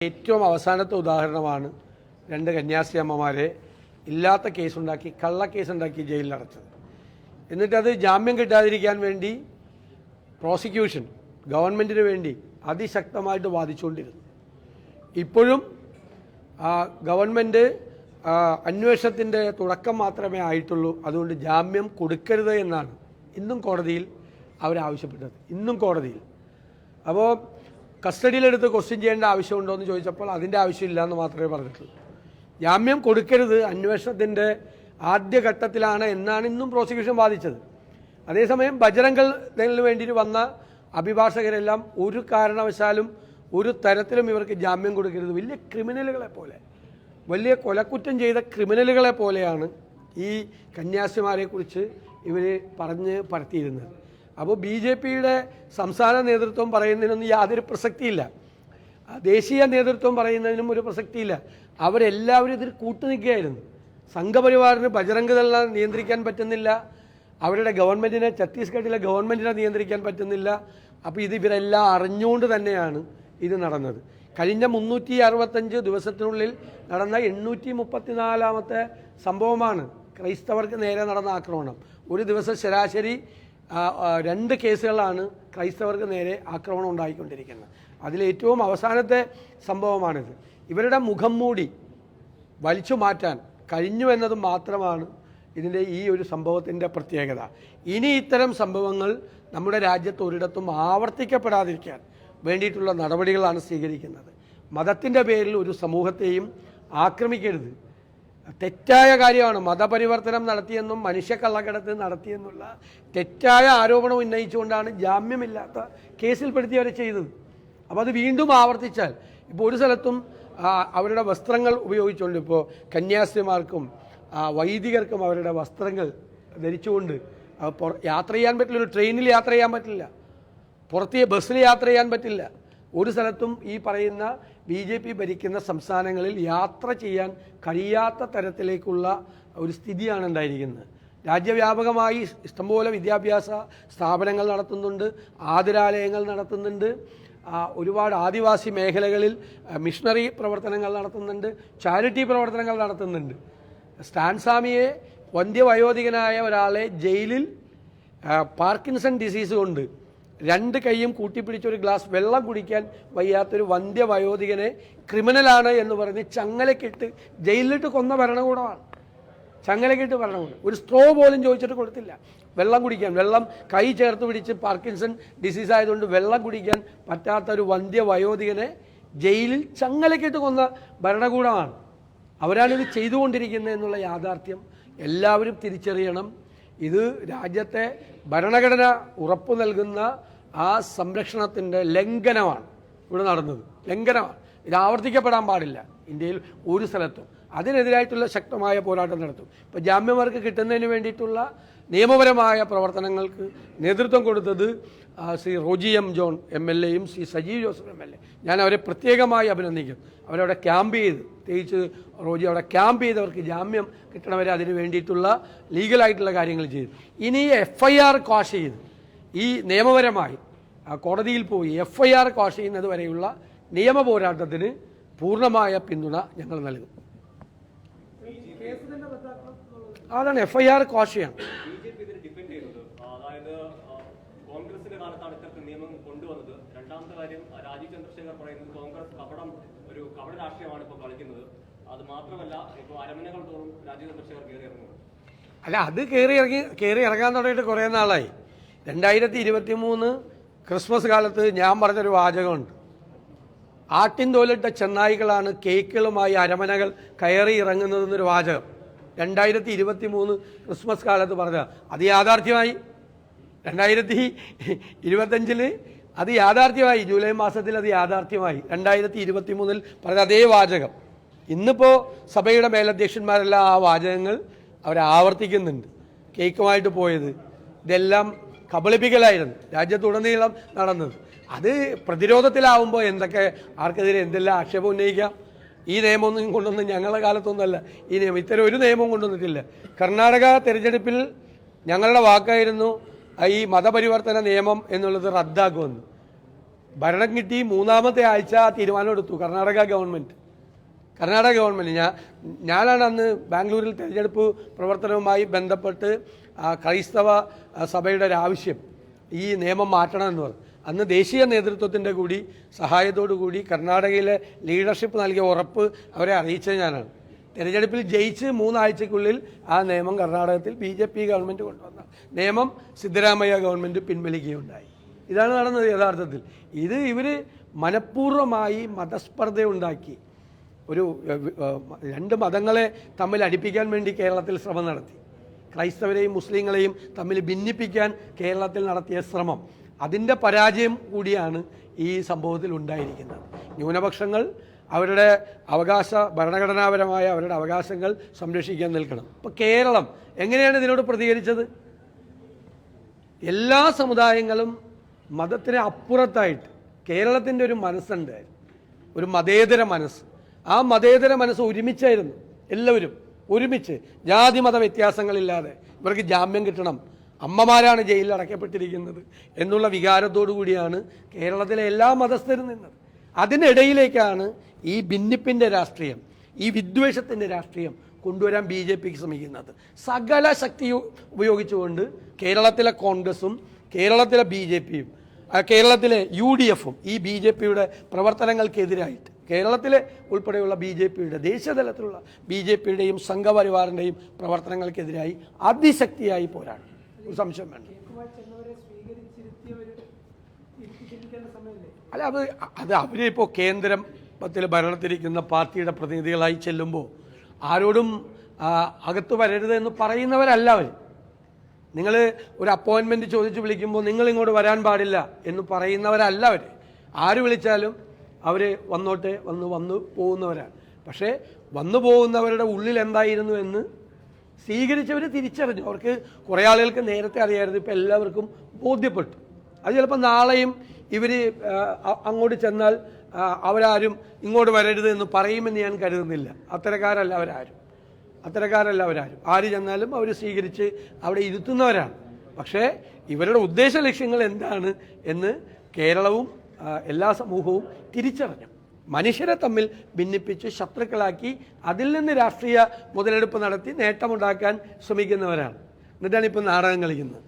ഏറ്റവും അവസാനത്തെ ഉദാഹരണമാണ് രണ്ട് കന്യാസ്ത്രീ അമ്മമാരെ ഇല്ലാത്ത കേസുണ്ടാക്കി കള്ളക്കേസുണ്ടാക്കി ജയിലിൽ അടച്ചത്. എന്നിട്ടത് ജാമ്യം കിട്ടാതിരിക്കാൻ വേണ്ടി പ്രോസിക്യൂഷൻ ഗവൺമെൻറ്റിന് വേണ്ടി അതിശക്തമായിട്ട് വാദിച്ചുകൊണ്ടിരുന്നു. ഇപ്പോഴും ഗവൺമെൻറ് അന്വേഷണത്തിൻ്റെ തുടക്കം മാത്രമേ ആയിട്ടുള്ളൂ, അതുകൊണ്ട് ജാമ്യം കൊടുക്കരുത് എന്നാണ് ഇന്നും കോടതിയിൽ അവരാവശ്യപ്പെട്ടത്. ഇന്നും കോടതിയിൽ അപ്പോൾ കസ്റ്റഡിയിലെടുത്ത് ക്വസ്റ്റ്യൻ ചെയ്യേണ്ട ആവശ്യമുണ്ടോ എന്ന് ചോദിച്ചപ്പോൾ അതിൻ്റെ ആവശ്യമില്ല എന്ന് മാത്രമേ പറഞ്ഞിട്ടുള്ളൂ. ജാമ്യം കൊടുക്കരുത്, അന്വേഷണത്തിൻ്റെ ആദ്യഘട്ടത്തിലാണ് എന്നാണ് ഇന്നും പ്രോസിക്യൂഷൻ വാദിച്ചത്. അതേസമയം ബജറംഗിന് വേണ്ടി വന്ന അഭിഭാഷകരെല്ലാം ഒരു കാരണവശാലും ഒരു തരത്തിലും ഇവർക്ക് ജാമ്യം കൊടുക്കരുത്, വലിയ ക്രിമിനലുകളെ പോലെ, വലിയ കൊലക്കുറ്റം ചെയ്ത ക്രിമിനലുകളെ പോലെയാണ് ഈ കന്യാസ്ത്രീമാരെക്കുറിച്ച് ഇവർ പറഞ്ഞ് പരത്തിയിരുന്നത്. അപ്പോൾ BJPയുടെ സംസ്ഥാന നേതൃത്വം പറയുന്നതിനൊന്നും യാതൊരു പ്രസക്തിയില്ല, ദേശീയ നേതൃത്വം പറയുന്നതിനും ഒരു പ്രസക്തിയില്ല. അവരെല്ലാവരും ഇതിൽ കൂട്ടുനിൽക്കുകയായിരുന്നു. സംഘപരിവാറിന് ബജറംഗദളിനെ നിയന്ത്രിക്കാൻ പറ്റുന്നില്ല, അവരുടെ ഗവൺമെൻറ്റിനെ, ഛത്തീസ്ഗഡിലെ ഗവൺമെൻറ്റിനെ നിയന്ത്രിക്കാൻ പറ്റുന്നില്ല. അപ്പോൾ ഇവരെല്ലാം അറിഞ്ഞുകൊണ്ട് തന്നെയാണ് ഇത് നടന്നത്. കഴിഞ്ഞ 365 ദിവസത്തിനുള്ളിൽ നടന്ന 834ാമത്തെ സംഭവമാണ് ക്രൈസ്തവർക്ക് നേരെ നടന്ന ആക്രമണം. ഒരു ദിവസം ശരാശരി 2 കേസുകളാണ് ക്രൈസ്തവർക്ക് നേരെ ആക്രമണം ഉണ്ടായിക്കൊണ്ടിരിക്കുന്നത്. അതിലേറ്റവും അവസാനത്തെ സംഭവമാണിത്. ഇവരുടെ മുഖം മൂടി വലിച്ചു മാറ്റാൻ കഴിഞ്ഞു എന്നത് മാത്രമാണ് ഇതിൻ്റെ ഈ ഒരു സംഭവത്തിൻ്റെ പ്രത്യേകത. ഇനി ഇത്തരം സംഭവങ്ങൾ നമ്മുടെ രാജ്യത്ത് ഒരിടത്തും ആവർത്തിക്കപ്പെടാതിരിക്കാൻ വേണ്ടിയിട്ടുള്ള നടപടികളാണ് സ്വീകരിക്കുന്നത്. മതത്തിൻ്റെ പേരിൽ ഒരു സമൂഹത്തെയും ആക്രമിക്കരുത്. തെറ്റായ കാര്യമാണ്. മതപരിവർത്തനം നടത്തിയെന്നും മനുഷ്യക്കള്ളക്കടത്ത് നടത്തിയെന്നുള്ള തെറ്റായ ആരോപണം ഉന്നയിച്ചുകൊണ്ടാണ് ജാമ്യമില്ലാത്ത കേസിൽപ്പെടുത്തിയവരെ ചെയ്തത്. അപ്പോൾ അത് വീണ്ടും ആവർത്തിച്ചാൽ, ഇപ്പോൾ ഒരു സ്ഥലത്തും അവരുടെ വസ്ത്രങ്ങൾ ഉപയോഗിച്ചുകൊണ്ട്, ഇപ്പോൾ കന്യാസ്ത്രീമാർക്കും വൈദികർക്കും അവരുടെ വസ്ത്രങ്ങൾ ധരിച്ചുകൊണ്ട് യാത്ര ചെയ്യാൻ പറ്റില്ല, ഒരു ട്രെയിനിൽ യാത്ര ചെയ്യാൻ പറ്റില്ല, പുറത്തെ ബസ്സിൽ യാത്ര ചെയ്യാൻ പറ്റില്ല. ഒരു സ്ഥലത്തും ഈ പറയുന്ന BJP ഭരിക്കുന്ന സംസ്ഥാനങ്ങളിൽ യാത്ര ചെയ്യാൻ കഴിയാത്ത തരത്തിലേക്കുള്ള ഒരു സ്ഥിതിയാണ് ഉണ്ടായിരിക്കുന്നത്. രാജ്യവ്യാപകമായി ഇഷ്ടംപോലെ വിദ്യാഭ്യാസ സ്ഥാപനങ്ങൾ നടത്തുന്നുണ്ട്, ആതുരാലയങ്ങൾ നടത്തുന്നുണ്ട്, ഒരുപാട് ആദിവാസി മേഖലകളിൽ മിഷണറി പ്രവർത്തനങ്ങൾ നടത്തുന്നുണ്ട്, ചാരിറ്റി പ്രവർത്തനങ്ങൾ നടത്തുന്നുണ്ട്. സ്റ്റാൻ സ്വാമിയെ, വന്ധ്യവയോധികനായ ഒരാളെ ജയിലിൽ പാർക്കിൻസൺ ഡിസീസ് കൊണ്ട് 2 കൈയും കൂട്ടിപ്പിടിച്ചൊരു ഗ്ലാസ് വെള്ളം കുടിക്കാൻ വയ്യാത്തൊരു വന്ധ്യവയോധികനെ ക്രിമിനലാണ് എന്ന് പറഞ്ഞ് ചങ്ങലക്കിട്ട് ജയിലിലിട്ട് കൊന്ന ഭരണകൂടമാണ്. ചങ്ങലക്കിട്ട് ഭരണകൂടം. ഒരു സ്ട്രോ പോലും ചോദിച്ചിട്ട് കൊടുത്തില്ല. വെള്ളം കുടിക്കാൻ, വെള്ളം കൈ ചേർത്ത് പിടിച്ച് പാർക്കിൻസൺ ഡിസീസ് ആയതുകൊണ്ട് വെള്ളം കുടിക്കാൻ പറ്റാത്ത ഒരു വന്ധ്യവയോധികനെ ജയിലിൽ ചങ്ങലക്കിട്ട് കൊന്ന ഭരണകൂടമാണ്. അവരാണിത് ചെയ്തുകൊണ്ടിരിക്കുന്നത് എന്നുള്ള യാഥാർത്ഥ്യം എല്ലാവരും തിരിച്ചറിയണം. ഇത് രാജ്യത്തെ ഭരണഘടന ഉറപ്പു നൽകുന്ന ആ സംരക്ഷണത്തിൻ്റെ ലംഘനമാണ് ഇവിടെ നടന്നത്. ലംഘനമാണ്. ഇത് ആവർത്തിക്കപ്പെടാൻ പാടില്ല ഇന്ത്യയിൽ ഒരു സ്ഥലത്തും. അതിനെതിരായിട്ടുള്ള ശക്തമായ പോരാട്ടം നടത്തും. ഇപ്പോൾ ജാമ്യമവർക്ക് കിട്ടുന്നതിന് വേണ്ടിയിട്ടുള്ള നിയമപരമായ പ്രവർത്തനങ്ങൾക്ക് നേതൃത്വം കൊടുത്തത് ശ്രീ റോജി എം ജോൺ MLAയും ശ്രീ സജീവ് ജോസഫ് MLA. ഞാൻ അവരെ പ്രത്യേകമായി അഭിനന്ദിക്കും. അവരവിടെ ക്യാമ്പ് ചെയ്ത്, പ്രത്യേകിച്ച് റോജി അവിടെ ക്യാമ്പ് ചെയ്തവർക്ക് ജാമ്യം കിട്ടണവരെ അതിന് വേണ്ടിയിട്ടുള്ള ലീഗലായിട്ടുള്ള കാര്യങ്ങൾ ചെയ്തു. ഇനി FIR ക്വാഷ് ചെയ്ത് ഈ നിയമപരമായി കോടതിയിൽ പോയി FIR ക്വാഷ് ചെയ്യുന്നത് വരെയുള്ള നിയമ പോരാട്ടത്തിന് പൂർണ്ണമായ പിന്തുണ ഞങ്ങൾ നൽകും. അതാണ് FIR ക്വാഷ് ചെയ്യണം. കോൺഗ്രസിന്റെ കാലത്താണ് ഇത്തരത്തിൽ നിയമം കൊണ്ടുവന്നത്. രണ്ടാമത്തെ കാര്യം, രാജീവ് ചന്ദ്രശേഖർ പറയുന്നത് കോൺഗ്രസ് ഒരു കപട രാഷ്ട്രീയമാണ് ഇപ്പോൾ കളിക്കുന്നത്. അത് മാത്രമല്ല, ഇപ്പോൾ അരമനകൾ തോറും രാജീവ് ചന്ദ്രശേഖർ കയറി ഇറങ്ങുന്നത്. അല്ല, അത് കയറി ഇറങ്ങാൻ തുടങ്ങിയിട്ട് കുറേ നാളായി. 2023 ക്രിസ്മസ് കാലത്ത് ഞാൻ പറഞ്ഞൊരു വാചകമുണ്ട്. ആട്ടിൻ തോലിട്ട ചെന്നായികളാണ് കേക്കുകളുമായി അരമനകൾ കയറി ഇറങ്ങുന്നതെന്നൊരു വാചകം 2023 ക്രിസ്മസ് കാലത്ത് പറഞ്ഞ. അത് യാഥാർത്ഥ്യമായി. 2025 അത് യാഥാർത്ഥ്യമായി. ജൂലൈ മാസത്തിൽ അത് യാഥാർത്ഥ്യമായി. 2023 പറഞ്ഞ അതേ വാചകം ഇന്നിപ്പോൾ സഭയുടെ മേലധ്യക്ഷന്മാരെല്ലാം ആ വാചകങ്ങൾ ആവർത്തിക്കുന്നുണ്ട്. കേക്കുമായിട്ട് പോയത് ഇതെല്ലാം കബളിപ്പിക്കലായിരുന്നു രാജ്യത്തുടനീളം നടന്നത്. അത് പ്രതിരോധത്തിലാവുമ്പോൾ ആർക്കെതിരെ എന്തെല്ലാം ആക്ഷേപം ഉന്നയിക്കാം. ഈ നിയമമൊന്നും കൊണ്ടൊന്നും ഞങ്ങളുടെ കാലത്തൊന്നുമല്ല ഈ നിയമം. ഇത്തരം ഒരു നിയമവും കൊണ്ടുവന്നിട്ടില്ല. കർണാടക തെരഞ്ഞെടുപ്പിൽ ഞങ്ങളുടെ വാക്കായിരുന്നു ഈ മതപരിവർത്തന നിയമം എന്നുള്ളത് റദ്ദാക്കുമെന്ന്. ഭരണം കിട്ടി മൂന്നാമത്തെ ആഴ്ച ആ തീരുമാനം എടുത്തു കർണാടക ഗവൺമെൻറ്. ഞാനാണ് അന്ന് ബാംഗ്ലൂരിൽ തെരഞ്ഞെടുപ്പ് പ്രവർത്തനവുമായി ബന്ധപ്പെട്ട് ക്രൈസ്തവ സഭയുടെ ഒരു ആവശ്യം ഈ നിയമം മാറ്റണമെന്ന് പറഞ്ഞു. അന്ന് ദേശീയ നേതൃത്വത്തിൻ്റെ കൂടി സഹായത്തോടു കൂടി കർണാടകയിലെ ലീഡർഷിപ്പ് നൽകിയ ഉറപ്പ് അവരെ അറിയിച്ചത് ഞാനാണ്. തെരഞ്ഞെടുപ്പിൽ ജയിച്ച് 3 ആഴ്ചയ്ക്കുള്ളിൽ ആ നിയമം കർണാടകത്തിൽ BJP ഗവൺമെൻറ് കൊണ്ടുവന്ന നിയമം സിദ്ധരാമയ്യ ഗവൺമെൻറ് പിൻവലിക്കുകയുണ്ടായി. ഇതാണ് നടന്നത് യഥാർത്ഥത്തിൽ. ഇവർ മനഃപൂർവ്വമായി മതസ്പർദ്ധ ഉണ്ടാക്കി ഒരു 2 മതങ്ങളെ തമ്മിൽ അടുപ്പിക്കാൻ വേണ്ടി കേരളത്തിൽ ശ്രമം നടത്തി. ക്രൈസ്തവരെയും മുസ്ലിങ്ങളെയും തമ്മിൽ ഭിന്നിപ്പിക്കാൻ കേരളത്തിൽ നടത്തിയ ശ്രമം, അതിൻ്റെ പരാജയം കൂടിയാണ് ഈ സംഭവത്തിൽ ഉണ്ടായിരിക്കുന്നത്. ന്യൂനപക്ഷങ്ങൾ അവരുടെ ഭരണഘടനാപരമായ അവരുടെ അവകാശങ്ങൾ സംരക്ഷിക്കാൻ നിൽക്കണം. ഇപ്പോൾ കേരളം എങ്ങനെയാണ് ഇതിനോട് പ്രതികരിച്ചത്? എല്ലാ സമുദായങ്ങളും മതത്തിന് അപ്പുറത്തായിട്ട് കേരളത്തിൻ്റെ ഒരു മനസ്സുണ്ട്, ഒരു മതേതര മനസ്സ്. ആ മതേതര മനസ്സ് ഒരുമിച്ചായിരുന്നു. എല്ലാവരും ഒരുമിച്ച് ജാതി മത വ്യത്യാസങ്ങളില്ലാതെ ഇവർക്ക് ജാമ്യം കിട്ടണം, അമ്മമാരാണ് ജയിലിൽ അടയ്ക്കപ്പെട്ടിരിക്കുന്നത് എന്നുള്ള വികാരത്തോടു കൂടിയാണ് കേരളത്തിലെ എല്ലാ മതസ്ഥരും നിന്നത്. അതിനിടയിലേക്കാണ് ഈ ഭിന്നിപ്പിൻ്റെ രാഷ്ട്രീയം, ഈ വിദ്വേഷത്തിൻ്റെ രാഷ്ട്രീയം കൊണ്ടുവരാൻ BJPക്ക് ശ്രമിക്കുന്നത്. സകല ശക്തി ഉപയോഗിച്ചുകൊണ്ട് കേരളത്തിലെ കോൺഗ്രസും കേരളത്തിലെ BJPയും കേരളത്തിലെ UDFും ഈ BJPയുടെ പ്രവർത്തനങ്ങൾക്കെതിരായിട്ട് കേരളത്തിലെ ഉൾപ്പെടെയുള്ള BJPയുടെ ദേശീയതലത്തിലുള്ള BJPയുടെയും സംഘപരിവാറിൻ്റെയും പ്രവർത്തനങ്ങൾക്കെതിരായി അതിശക്തിയായി പോരാടും. ഒരു സംശയം വേണ്ട. അല്ല, അത് അവരിപ്പോൾ കേന്ദ്രത്തിൽ ഭരണത്തിരിക്കുന്ന പാർട്ടിയുടെ പ്രതിനിധികളായി ചെല്ലുമ്പോൾ ആരോടും അകത്ത് വരരുത് എന്ന് പറയുന്നവരല്ല അവർ. നിങ്ങൾ ഒരു അപ്പോയിൻമെൻറ്റ് ചോദിച്ച് വിളിക്കുമ്പോൾ നിങ്ങൾ ഇങ്ങോട്ട് വരാൻ പാടില്ല എന്ന് പറയുന്നവരല്ല അവർ. ആര് വിളിച്ചാലും അവർ വന്നോട്ടെ വന്നു പോകുന്നവരാണ്. പക്ഷേ വന്നു പോകുന്നവരുടെ ഉള്ളിൽ എന്തായിരുന്നു എന്ന് സ്വീകരിച്ചവർ തിരിച്ചറിഞ്ഞു. അവർക്ക് കുറേ ആളുകൾക്ക് നേരത്തെ അറിയായിരുന്നു, ഇപ്പോൾ എല്ലാവർക്കും ബോധ്യപ്പെട്ടു. അത് ചിലപ്പോൾ നാളെയും ഇവർ അങ്ങോട്ട് ചെന്നാൽ അവരാരും ഇങ്ങോട്ട് വരരുത് എന്ന് പറയുമെന്ന് ഞാൻ കരുതുന്നില്ല. അത്തരക്കാരല്ല അവരാരും. ആര് ചെന്നാലും അവർ സ്വീകരിച്ച് അവിടെ ഇരുത്തുന്നവരാണ്. പക്ഷേ ഇവരുടെ ഉദ്ദേശ ലക്ഷ്യങ്ങൾ എന്താണ് എന്ന് കേരളവും എല്ലാ സമൂഹവും തിരിച്ചറിഞ്ഞു. മനുഷ്യരെ തമ്മിൽ ഭിന്നിപ്പിച്ച് ശത്രുക്കളാക്കി അതിൽ നിന്ന് രാഷ്ട്രീയ മുതലെടുപ്പ് നടത്തി നേട്ടമുണ്ടാക്കാൻ ശ്രമിക്കുന്നവരാണ്. എന്നിട്ടാണ് ഇപ്പോൾ നാടകം കളിക്കുന്നത്.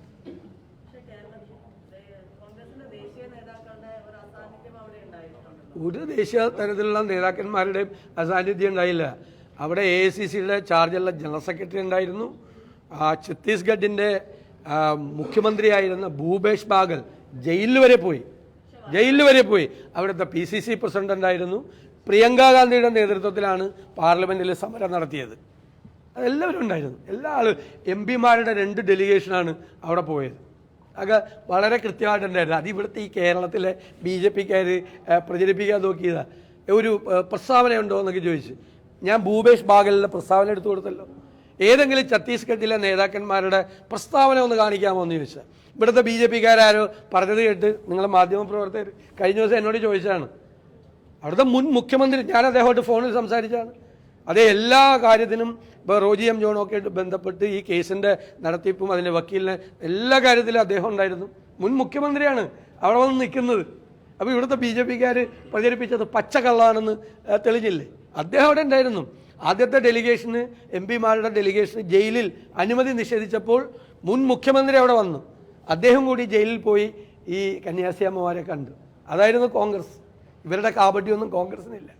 ഒരു ദേശീയ തലത്തിലുള്ള നേതാക്കന്മാരുടെയും അസാന്നിധ്യം ഉണ്ടായില്ല. അവിടെ AICCയുടെ ചാർജുള്ള ജനറൽ സെക്രട്ടറി ഉണ്ടായിരുന്നു. ഛത്തീസ്ഗഡിൻ്റെ മുഖ്യമന്ത്രിയായിരുന്ന ഭൂപേഷ് ബാഗൽ ജയിലിൽ വരെ പോയി. അവിടുത്തെ PCC പ്രസിഡന്റ് ഉണ്ടായിരുന്നു. പ്രിയങ്ക ഗാന്ധിയുടെ നേതൃത്വത്തിലാണ് പാർലമെൻറ്റിൽ സമരം നടത്തിയത്. അതെല്ലാവരും ഉണ്ടായിരുന്നു. എല്ലാ MP-മാരുടെ 2 ഡെലിഗേഷനാണ് അവിടെ പോയത്. അതൊക്കെ വളരെ കൃത്യമായിട്ടുണ്ടായിരുന്നു. അത് ഇവിടുത്തെ ഈ കേരളത്തിലെ BJPക്കാർ പ്രചരിപ്പിക്കാൻ നോക്കിയതാണ്. ഒരു പ്രസ്താവന ഉണ്ടോ എന്നൊക്കെ ചോദിച്ച് ഞാൻ ഭൂപേഷ് ബാഗലിൻ്റെ പ്രസ്താവന എടുത്തു കൊടുത്തല്ലോ. ഏതെങ്കിലും ഛത്തീസ്ഗഡിലെ നേതാക്കന്മാരുടെ പ്രസ്താവന ഒന്ന് കാണിക്കാമോ എന്ന് ചോദിച്ചാൽ ഇവിടുത്തെ BJPക്കാരോ പറഞ്ഞത് കേട്ട് നിങ്ങൾ മാധ്യമപ്രവർത്തകർ കഴിഞ്ഞ ദിവസം എന്നോട് ചോദിച്ചതാണ്. അവിടുത്തെ മുൻ മുഖ്യമന്ത്രി, ഞാൻ അദ്ദേഹമായിട്ട് ഫോണിൽ സംസാരിച്ചാണ്. അതേ എല്ലാ കാര്യത്തിനും ഇപ്പോൾ റോജി M. ജോണൊക്കെ ആയിട്ട് ബന്ധപ്പെട്ട് ഈ കേസിൻ്റെ നടത്തിപ്പും അതിൻ്റെ വക്കീലിനെ എല്ലാ കാര്യത്തിലും അദ്ദേഹം ഉണ്ടായിരുന്നു. മുൻ മുഖ്യമന്ത്രിയാണ് അവിടെ വന്ന് നിൽക്കുന്നത്. അപ്പോൾ ഇവിടുത്തെ BJPക്കാർ പ്രചരിപ്പിച്ചത് പച്ചക്കള്ളാണെന്ന് തെളിഞ്ഞില്ലേ? അദ്ദേഹം അവിടെ ഉണ്ടായിരുന്നു. ആദ്യത്തെ ഡെലിഗേഷന് MP-മാരുടെ ഡെലിഗേഷന് ജയിലിൽ അനുമതി നിഷേധിച്ചപ്പോൾ മുൻ മുഖ്യമന്ത്രി അവിടെ വന്നു. അദ്ദേഹം കൂടി ജയിലിൽ പോയി ഈ കന്യാസ്ത്രീ അമ്മമാരെ കണ്ടു. അതായിരുന്നു കോൺഗ്രസ്. ഇവരുടെ കാപട്യമൊന്നും കോൺഗ്രസിനില്ല.